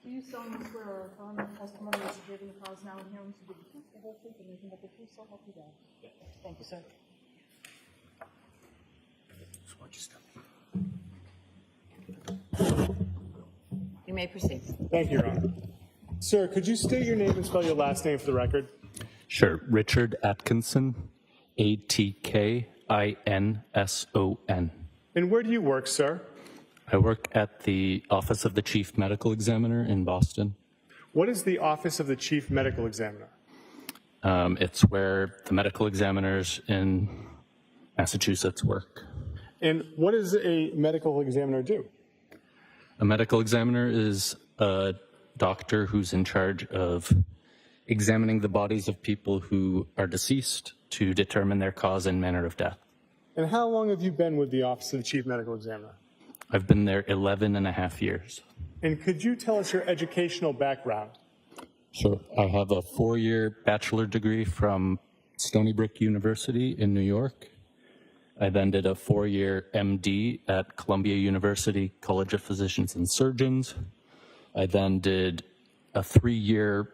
Do you solemnly swear or affirm the testimony that you give in the cause now and hearing to be the truth, the whole truth, and nothing but the truth, so help you God? Yes. Thank you, sir. You may proceed. Thank you, Your Honor. Sir, could you state your name and spell your last name for the record? Sure. Richard Atkinson, Atkinson. And where do you work, sir? I work at the Office of the Chief Medical Examiner in Boston. What is the Office of the Chief Medical Examiner? It's where the medical examiners in Massachusetts work. And what does a medical examiner do? A medical examiner is a doctor who's in charge of examining the bodies of people who are deceased to determine their cause and manner of death. And how long have you been with the Office of the Chief Medical Examiner? I've been there 11 and a half years. And could you tell us your educational background? Sure. I have a 4-year bachelor degree from Stony Brook University in New York. I then did a 4-year MD at Columbia University College of Physicians and Surgeons. I then did a 3-year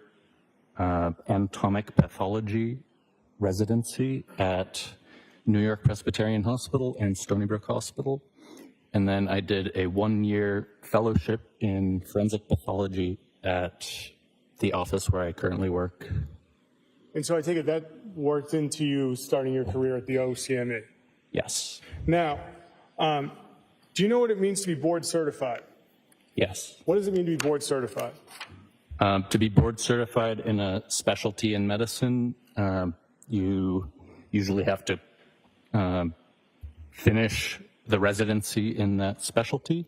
anatomic pathology residency at New York Presbyterian Hospital and Stony Brook Hospital. And then I did a 1-year fellowship in forensic pathology at the office where I currently work. And so I take it that worked into you starting your career at the OCME. Yes. Now, do you know what it means to be board certified? Yes. What does it mean to be board certified? To be board certified in a specialty in medicine, you usually have to finish the residency in that specialty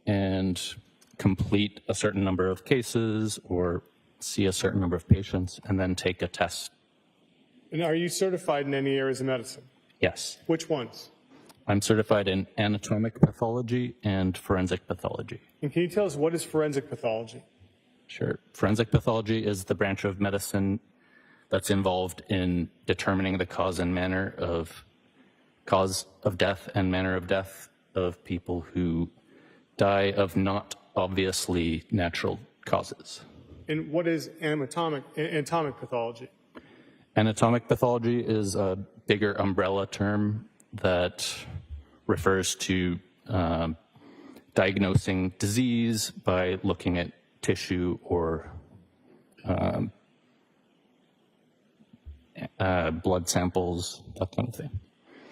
and complete a certain number of cases or see a certain number of patients and then take a test. And are you certified in any areas of medicine? Yes. Which ones? I'm certified in anatomic pathology and forensic pathology. And can you tell us what is forensic pathology? Sure. Forensic pathology is the branch of medicine that's involved in determining the cause and manner of death and manner of death of people who die of not obviously natural causes. And what is anatomic pathology? Anatomic pathology is a bigger umbrella term that refers to diagnosing disease by looking at tissue or blood samples, that kind of thing.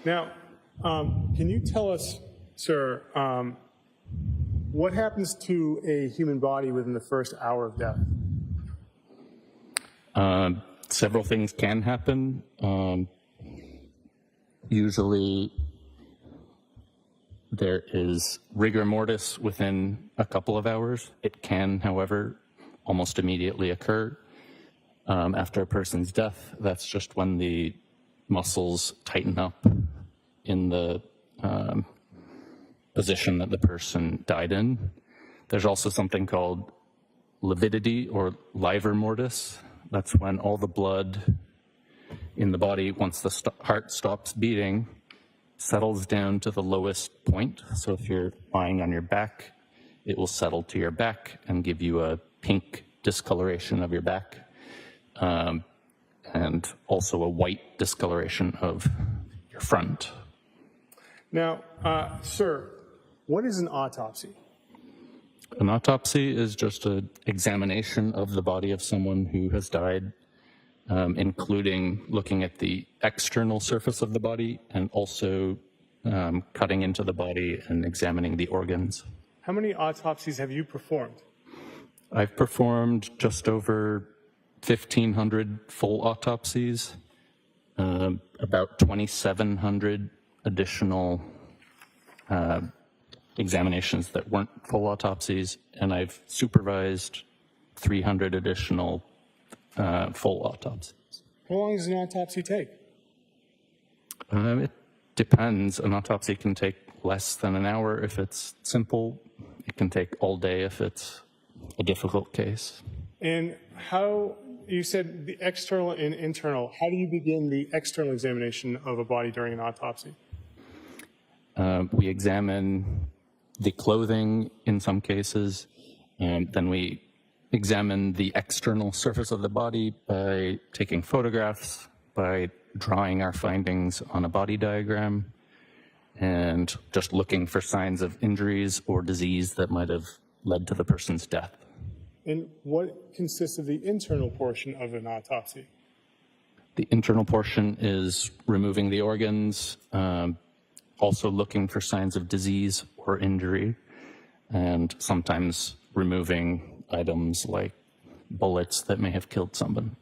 Now, can you tell us, sir, what happens to a human body within the first hour of death? Several things can happen. Usually there is rigor mortis within a couple of hours. It can, however, almost immediately occur after a person's death. That's just when the muscles tighten up in the position that the person died in. There's also something called lividity or livor mortis. That's when all the blood in the body, once the heart stops beating, settles down to the lowest point. So if you're lying on your back, it will settle to your back and give you a pink discoloration of your back, and also a white discoloration of your front. Now, sir, what is an autopsy? An autopsy is just an examination of the body of someone who has died, including looking at the external surface of the body and also cutting into the body and examining the organs. How many autopsies have you performed? I've performed just over 1,500 full autopsies, about 2,700 additional examinations that weren't full autopsies, and I've supervised 300 additional full autopsies. How long does an autopsy take? It depends. An autopsy can take less than an hour if it's simple. It can take all day if it's a difficult case. And how, you said the external and internal, how do you begin the external examination of a body during an autopsy? We examine the clothing in some cases, and then we examine the external surface of the body by taking photographs, by drawing our findings on a body diagram, and just looking for signs of injuries or disease that might have led to the person's death. And what consists of the internal portion of an autopsy? The internal portion is removing the organs, also looking for signs of disease or injury, and sometimes removing items like bullets that may have killed someone.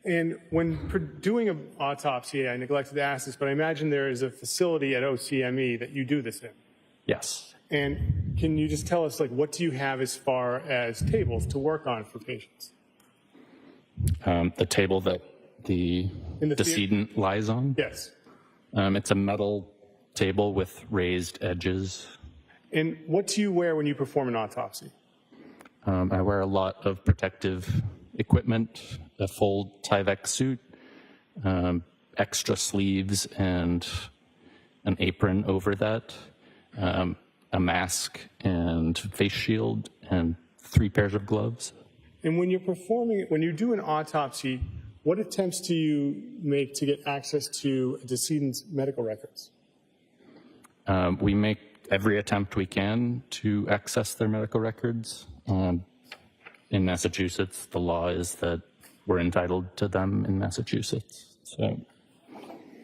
And when doing an autopsy, I neglected to ask this, but I imagine there is a facility at OCME that you do this in. Yes. And can you just tell us, like, what do you have as far as tables to work on for patients? The table that the decedent lies on? Yes. It's a metal table with raised edges. And what do you wear when you perform an autopsy? I wear a lot of protective equipment, a full Tyvek suit, extra sleeves and an apron over that, a mask and face shield, and 3 pairs of gloves. And when you do an autopsy, what attempts do you make to get access to a decedent's medical records? We make every attempt we can to access their medical records. In Massachusetts, the law is that we're entitled to them in Massachusetts. So,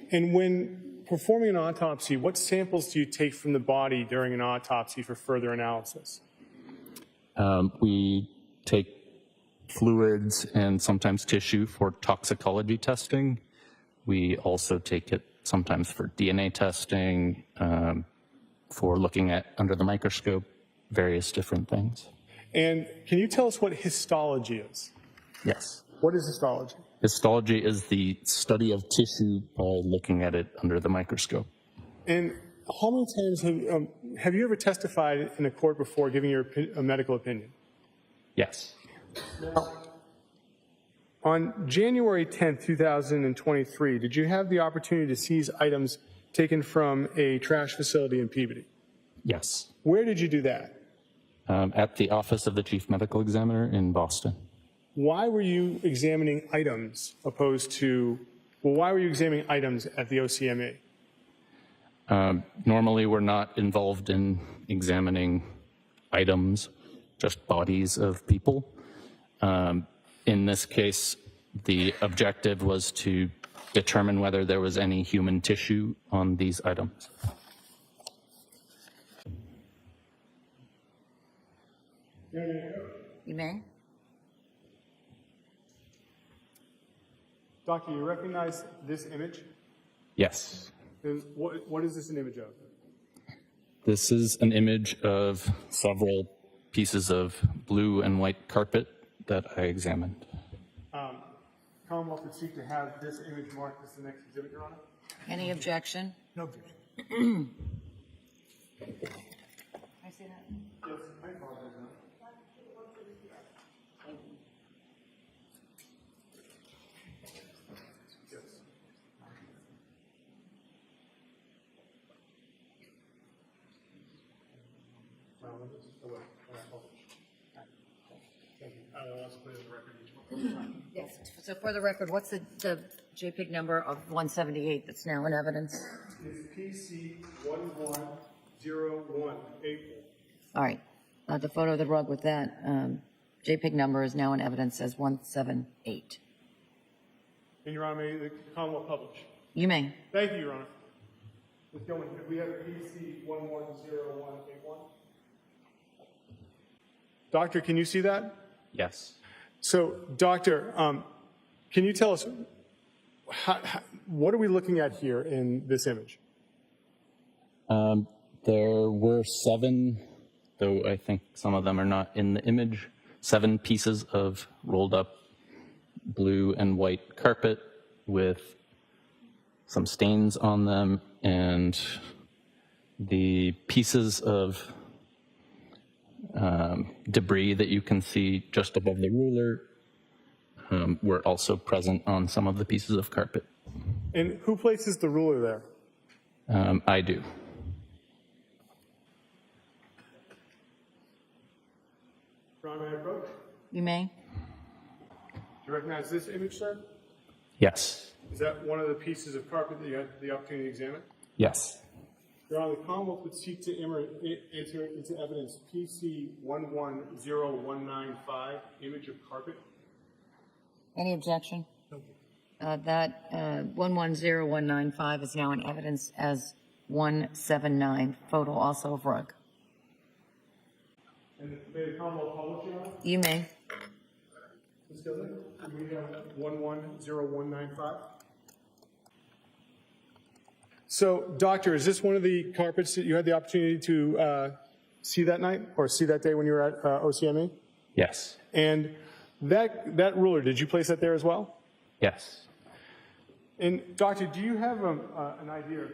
and when performing an autopsy, what samples do you take from the body during an autopsy for further analysis? We take fluids and sometimes tissue for toxicology testing. We also take it sometimes for DNA testing, for looking at under the microscope, various different things. And can you tell us what histology is? Yes. What is histology? Histology is the study of tissue by looking at it under the microscope. And how many times have you ever testified in a court before giving your a medical opinion? Yes. Now, on January 10th, 2023, did you have the opportunity to seize items taken from a trash facility in Peabody? Yes. Where did you do that? At the Office of the Chief Medical Examiner in Boston. Why were you examining items why were you examining items at the OCMA? Normally, we're not involved in examining items, just bodies of people. In this case, the objective was to determine whether there was any human tissue on these items. You may. Doctor, you recognize this image? Yes. And what is this an image of? This is an image of several pieces of blue and white carpet that I examined. Commonwealth would seek to have this image marked as the next exhibit, Your Honor. Any objection? No objection. Can I see that? Yes, I apologize. Yes. So for the record, what's the JPEG number of 178 that's now in evidence? Is PC 110184. All right. The photo of the rug with that JPEG number is now in evidence as 178. And Your Honor, may the Commonwealth publish? You may. Thank you, Your Honor. Ms. Gilman, could we have PC 110181? Doctor, can you see that? Yes. So, Doctor, can you tell us what are we looking at here in this image? There were 7, though I think some of them are not in the image, 7 pieces of rolled up blue and white carpet with some stains on them, and the pieces of debris that you can see just above the ruler were also present on some of the pieces of carpet. And who places the ruler there? I do. Your Honor, may I approach? You may. Do you recognize this image, sir? Yes. Is that one of the pieces of carpet that you had the opportunity to examine? Yes. Your Honor, the Commonwealth would seek to enter into evidence PC 110195, image of carpet. Any objection? That 110195 is now in evidence as 179, photo also of rug. And may the Commonwealth publish, Your Honor? You may. Ms. Gilligan, do we have 110195? So, Doctor, is this one of the carpets that you had the opportunity to see that night or see that day when you were at OCME? Yes. And that ruler, did you place that there as well? Yes. And, Doctor, do you have an idea of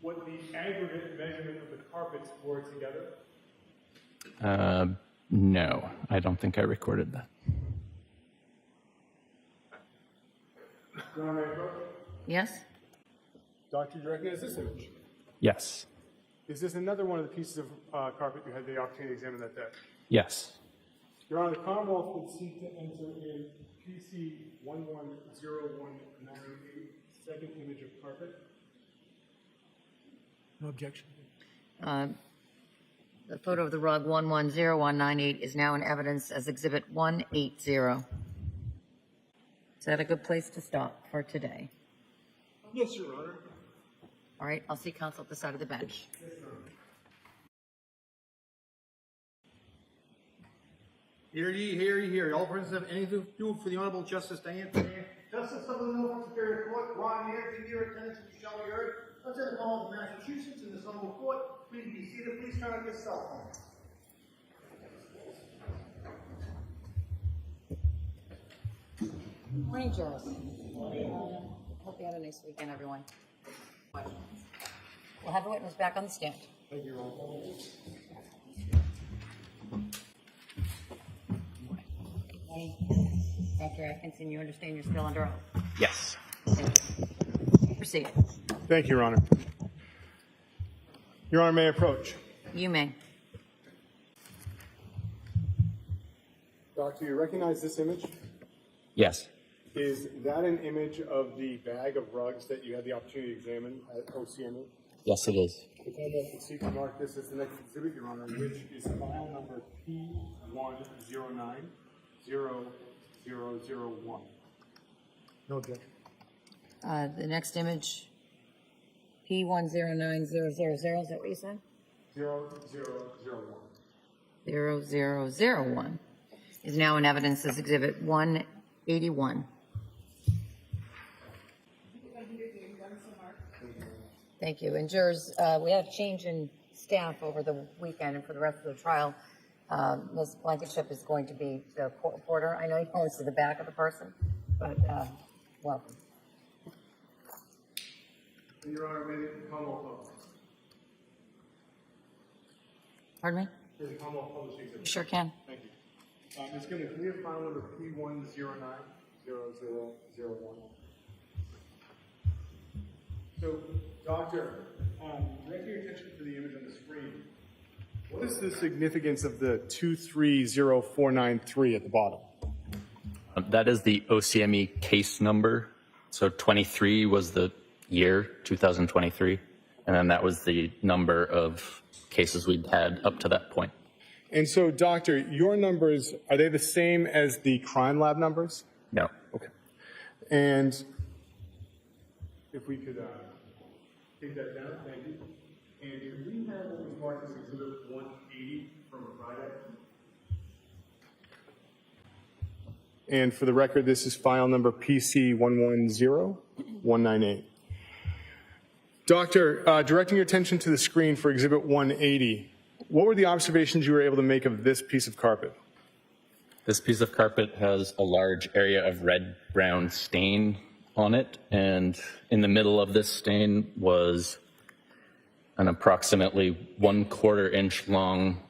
what the aggregate measurement of the carpets were together? No, I don't think I recorded that. Your Honor, may I approach? Yes? Doctor, do you recognize this image? Yes. Is this another one of the pieces of carpet you had the opportunity to examine that day? Yes. Your Honor, the Commonwealth would seek to enter in PC 110198, second image of carpet. No objection. The photo of the rug 110198 is now in evidence as Exhibit 180. Is that a good place to stop for today? Yes, Your Honor. All right, I'll see counsel at the side of the bench. Yes, Your Honor. Hear ye, hear ye, hear ye. All persons have anything to do for the Honorable Justice Diane Today. Justice of the Norfolk Superior Court, Ron Mayer, to your attendance and shall be heard. Let's have the call of Massachusetts in this honorable court. Please be seated. Please turn on your cell phone. Morning, jurors. Hope you had a nice weekend, everyone. We'll have the witness back on the stand. Thank you, Your Honor. Hey, Dr. Atkinson, you understand you're still under oath? Yes. Thank you. Proceed. Thank you, Your Honor. Your Honor, may I approach? You may. Doctor, you recognize this image? Yes. Is that an image of the bag of rugs that you had the opportunity to examine at OCME? Yes, it is. The Commonwealth would seek to mark this as the next exhibit, Your Honor, which is file number P10900001. No objection. The next image, P109000, is that what you said? 0001. 0001 is now in evidence as Exhibit 181. Thank you. And jurors, we had a change in staff over the weekend and for the rest of the trial. Ms. Blankenship is going to be the court reporter. I know he points to the back of the person, but welcome. Your Honor, may the Commonwealth publish. Pardon me? May the Commonwealth publish the exhibit. You sure can. Thank you. Ms. Gilman, can we have file number P10900001? So, Doctor, direct your attention to the image on the screen. What is the significance of the 230493 at the bottom? That is the OCME case number. So 23 was the year, 2023. And then that was the number of cases we'd had up to that point. And so, Doctor, your numbers, are they the same as the crime lab numbers? No. Okay. And if we could take that down, thank you. And could we have what was marked as Exhibit 180 from Friday? And for the record, this is file number PC110198. Doctor, directing your attention to the screen for Exhibit 180, what were the observations you were able to make of this piece of carpet? This piece of carpet has a large area of red-brown stain on it, and in the middle of this stain was an approximately 1/4 inch long,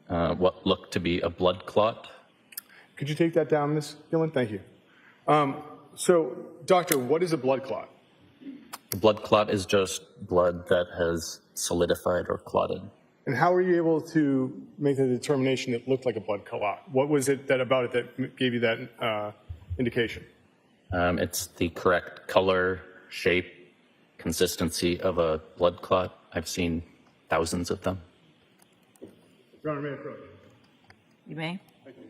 what looked to be a blood clot. Could you take that down, Ms. Gillen? Thank you. So, Doctor, what is a blood clot? A blood clot is just blood that has solidified or clotted. And how were you able to make the determination it looked like a blood clot? What was it that about it that gave you that indication? It's the correct color, shape, consistency of a blood clot. I've seen thousands of them. Your Honor, may I approach? You may. Thank you.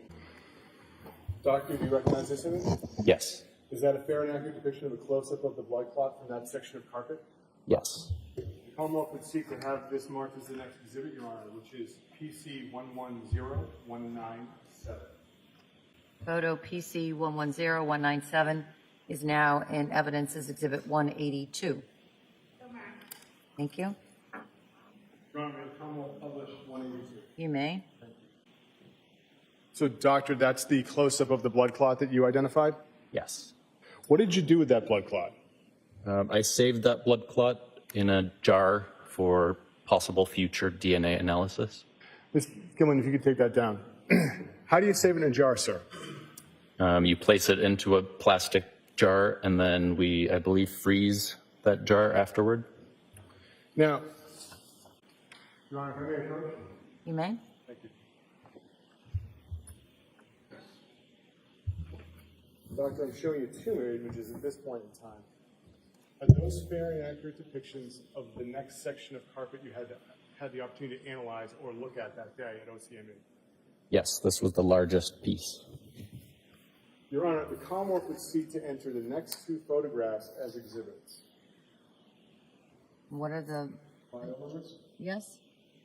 Doctor, do you recognize this image? Yes. Is that a fair and accurate depiction of a close-up of the blood clot from that section of carpet? Yes. The Commonwealth would seek to have this marked as the next exhibit, Your Honor, which is PC 110197. Photo PC 110197 is now in evidence as Exhibit 182. Thank you. Your Honor, may the Commonwealth publish 182? You may. So, Doctor, that's the close-up of the blood clot that you identified? Yes. What did you do with that blood clot? I saved that blood clot in a jar for possible future DNA analysis. Ms. Gilman, if you could take that down. How do you save it in a jar, sir? You place it into a plastic jar, and then we, I believe, freeze that jar afterward. Now, Your Honor, if I may approach? You may. Thank you. Doctor, I'm showing you two images at this point in time. Are those fair and accurate depictions of the next section of carpet you had the opportunity to analyze or look at that day at OCME? Yes, this was the largest piece. Your Honor, the Commonwealth would seek to enter the next two photographs as exhibits. What are the, File numbers? yes?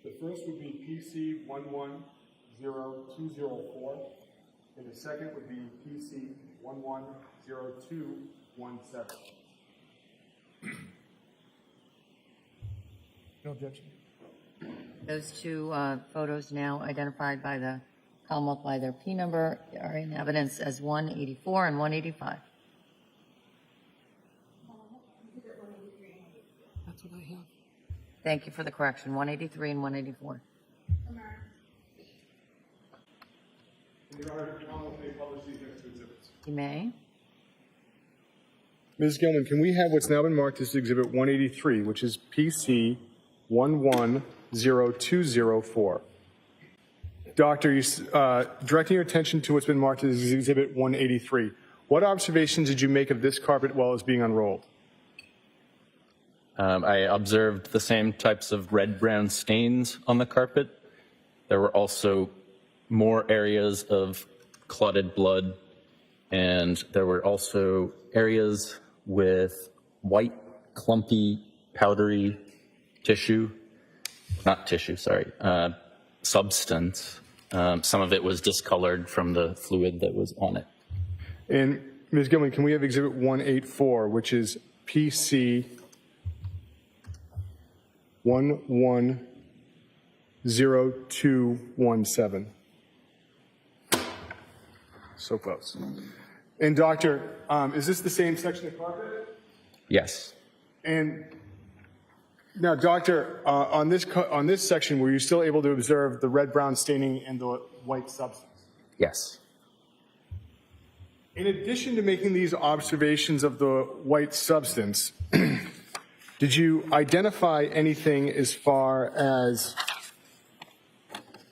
The first would be PC 110204, and the second would be PC 110217. No objection. Those two photos now identified by the Commonwealth by their P number are in evidence as 184 and 185. That's what I have. Thank you for the correction, 183 and 184. Your Honor, the Commonwealth may publish these next two exhibits. You may. Ms. Gilman, can we have what's now been marked as Exhibit 183, which is PC 110204? Doctor, directing your attention to what's been marked as Exhibit 183. What observations did you make of this carpet while it was being unrolled? I observed the same types of red-brown stains on the carpet. There were also more areas of clotted blood, and there were also areas with white, clumpy, powdery substance. Some of it was discolored from the fluid that was on it. And Ms. Gilman, can we have Exhibit 184, which is PC 110217? So close. And Doctor, is this the same section of carpet? Yes. And now, Doctor, on this section, were you still able to observe the red-brown staining and the white substance? Yes. In addition to making these observations of the white substance, did you identify anything as far as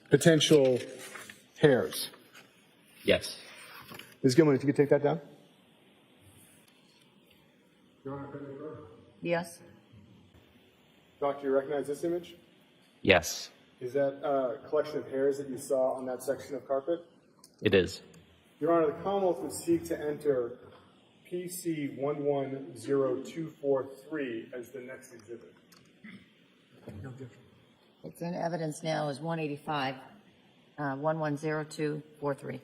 potential hairs? Yes. Ms. Gilman, if you could take that down. Yes. Doctor, you recognize this image? Yes, Is that a collection of hairs that you saw on that section of carpet? it is. Your Honor, the Commonwealth would seek to enter PC 110243 as the next exhibit. It's in evidence now as 185, 110243.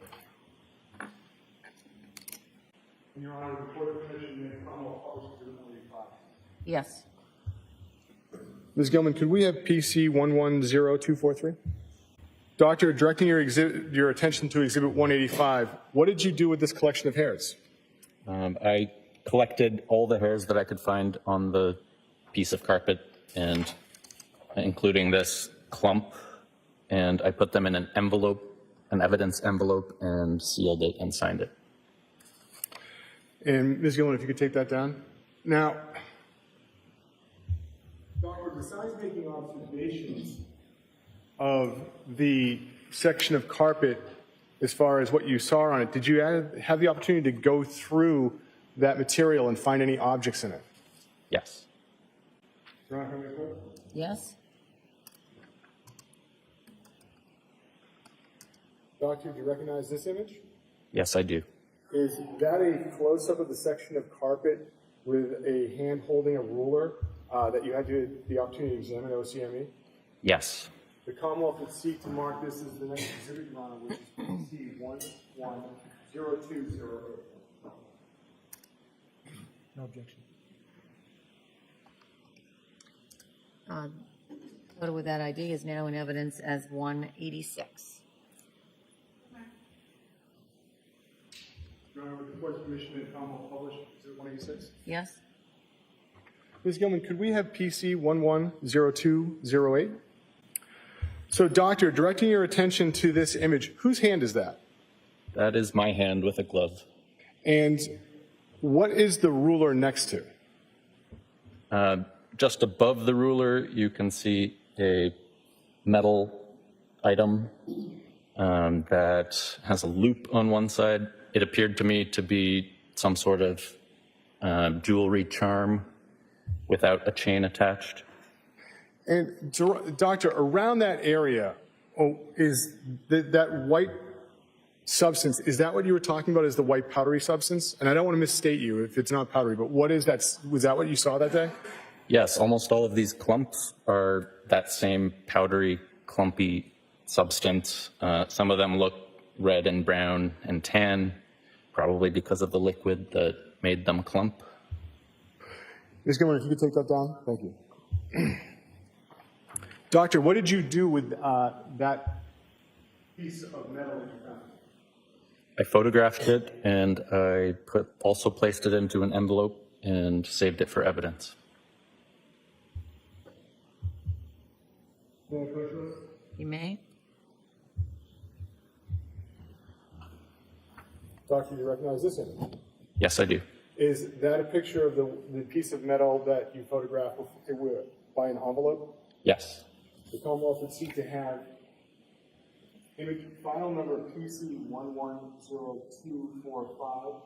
Your Honor, the Court of Commission may Commonwealth publish exhibit 185. Yes. Ms. Gilman, could we have PC 110243? Doctor, directing your attention to Exhibit 185, what did you do with this collection of hairs? I collected all the hairs that I could find on the piece of carpet, and including this clump, and I put them in an envelope, an evidence envelope, and sealed it and signed it. And Ms. Gilman, if you could take that down. Now, Doctor, besides making observations of the section of carpet as far as what you saw on it, did you have the opportunity to go through that material and find any objects in it? Yes. Yes? Doctor, do you recognize this image? Yes, I do. Is that a close-up of the section of carpet with a hand holding a ruler that you had the opportunity to examine OCME? Yes. The Commonwealth would seek to mark this as the next exhibit, Your Honor, which is PC110208. No objection. Photo with that ID is now in evidence as 186. Your Honor, with the court's permission, the Commonwealth publish exhibit 186. Yes? Ms. Gilman, could we have PC 110208? So, Doctor, directing your attention to this image, whose hand is that? That is my hand with a glove. And what is the ruler next to? Just above the ruler, you can see a metal item that has a loop on one side. It appeared to me to be some sort of jewelry charm without a chain attached. And, Doctor, around that area, is that white substance, is that what you were talking about as the white powdery substance? And I don't want to misstate you if it's not powdery, but what is that? Was that what you saw that day? Yes, almost all of these clumps are that same powdery, clumpy substance. Some of them look red and brown and tan, probably because of the liquid that made them clump. Ms. Gilman, if you could take that down. Thank you. Doctor, what did you do with that piece of metal that you found? I photographed it, and I also placed it into an envelope and saved it for evidence. You may? Doctor, do you recognize this image? Yes, I do. Is that a picture of the piece of metal that you photographed by an envelope? Yes. The Commonwealth would seek to have image file number PC110245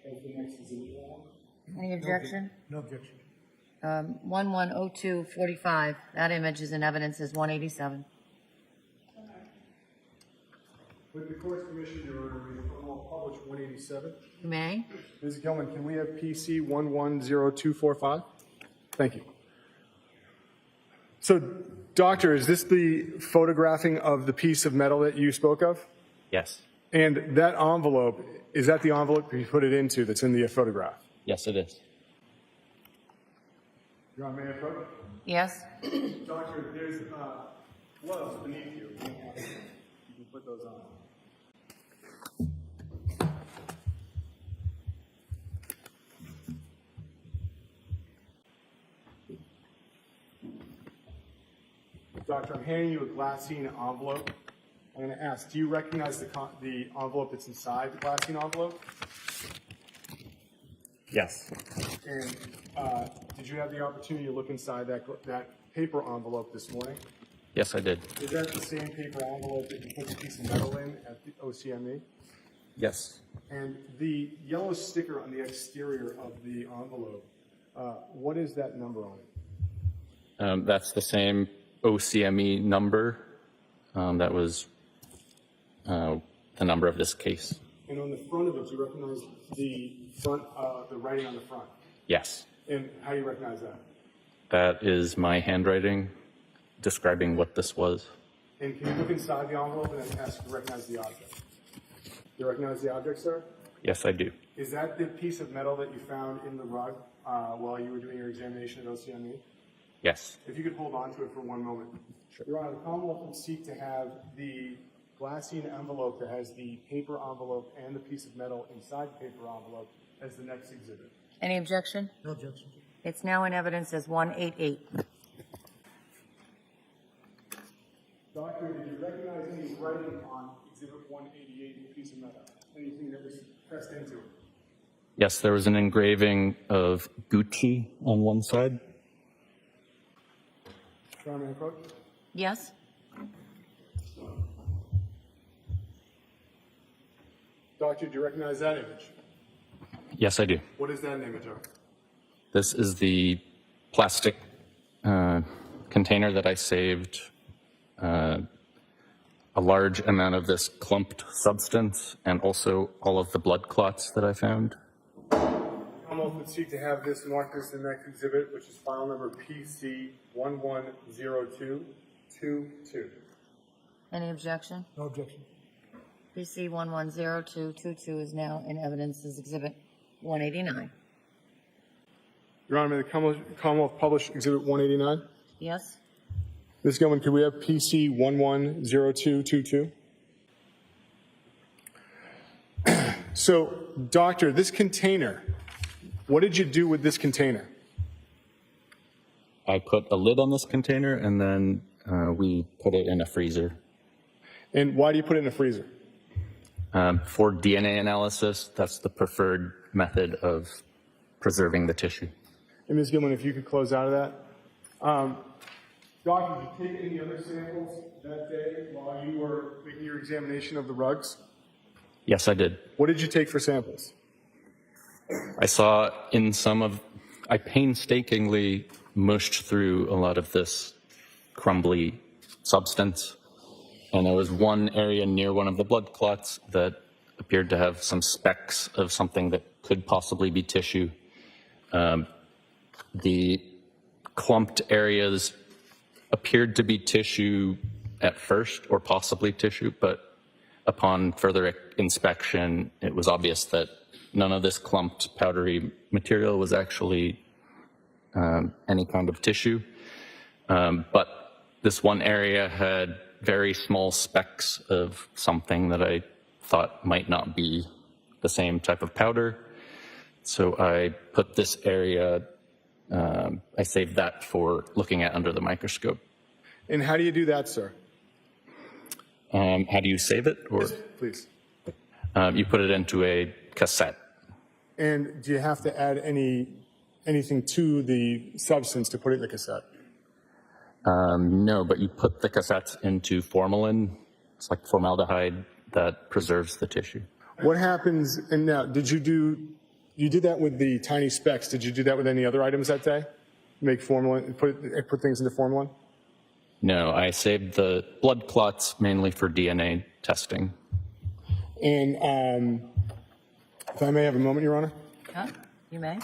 as the next exhibit. Any objection? No objection. 110245, that image is in evidence as 187. With the court's permission, Your Honor, we will publish 187. You may? Ms. Gilman, can we have PC 110245? Thank you. So, Doctor, is this the photographing of the piece of metal that you spoke of? Yes. And that envelope, is that the envelope you put it into that's in the photograph? Yes, it is. Your Honor, may I approach? Yes? Doctor, there's gloves beneath you. You can put those on. Doctor, I'm handing you a glassine envelope. I'm going to ask, do you recognize the envelope that's inside the glassine envelope? Yes. And did you have the opportunity to look inside that paper envelope this morning? Yes, I did. Is that the same paper envelope that you put the piece of metal in at the OCME? Yes. And the yellow sticker on the exterior of the envelope, what is that number on it? That's the same OCME number. That was the number of this case. And on the front of it, do you recognize the writing on the front? Yes. And how do you recognize that? That is my handwriting describing what this was. And can you look inside the envelope and then ask to recognize the object? Do you recognize the object, sir? Yes, I do. Is that the piece of metal that you found in the rug while you were doing your examination at OCME? Yes. If you could hold on to it for one moment. Sure. Your Honor, the Commonwealth would seek to have the glassine envelope that has the paper envelope and the piece of metal inside the paper envelope as the next exhibit. Any objection? No objection. It's now in evidence as 188. Doctor, did you recognize any writing on exhibit 188, the piece of metal? Anything that was pressed into it? Yes, there was an engraving of Gucci on one side. Your Honor, may I approach? Yes? Doctor, do you recognize that image? Yes, I do. What is that an image of? This is the plastic container that I saved a large amount of this clumped substance and also all of the blood clots that I found. Commonwealth would seek to have this marked as the next exhibit, which is file number PC 110222. Any objection? No objection. PC 110222 is now in evidence as Exhibit 189. Your Honor, may the Commonwealth publish exhibit 189? Yes? Ms. Gilman, could we have PC 110222? So, doctor, this container, what did you do with this container? I put a lid on this container and then we put it in a freezer. And why do you put it in a freezer? For DNA analysis, that's the preferred method of preserving the tissue. And Ms. Gilman, if you could close out of that. Doctor, did you take any other samples that day while you were making your examination of the rugs? Yes, I did. What did you take for samples? I saw in some of, I painstakingly mushed through a lot of this crumbly substance. And there was one area near one of the blood clots that appeared to have some specks of something that could possibly be tissue. The clumped areas appeared to be tissue at first, or possibly tissue, but upon further inspection, it was obvious that none of this clumped powdery material was actually any kind of tissue. But this one area had very small specks of something that I thought might not be the same type of powder. So I put this area, I saved that for looking at under the microscope. And how do you do that, sir? How do you save it? Or Yes, please. you put it into a cassette. And do you have to add anything to the substance to put it in the cassette? No, but you put the cassettes into formalin. It's like formaldehyde that preserves the tissue. What happens, and now, you did that with the tiny specks. Did you do that with any other items that day? Make formalin, put things into formalin? No, I saved the blood clots mainly for DNA testing. And if I may have a moment, Your Honor? Huh? You may?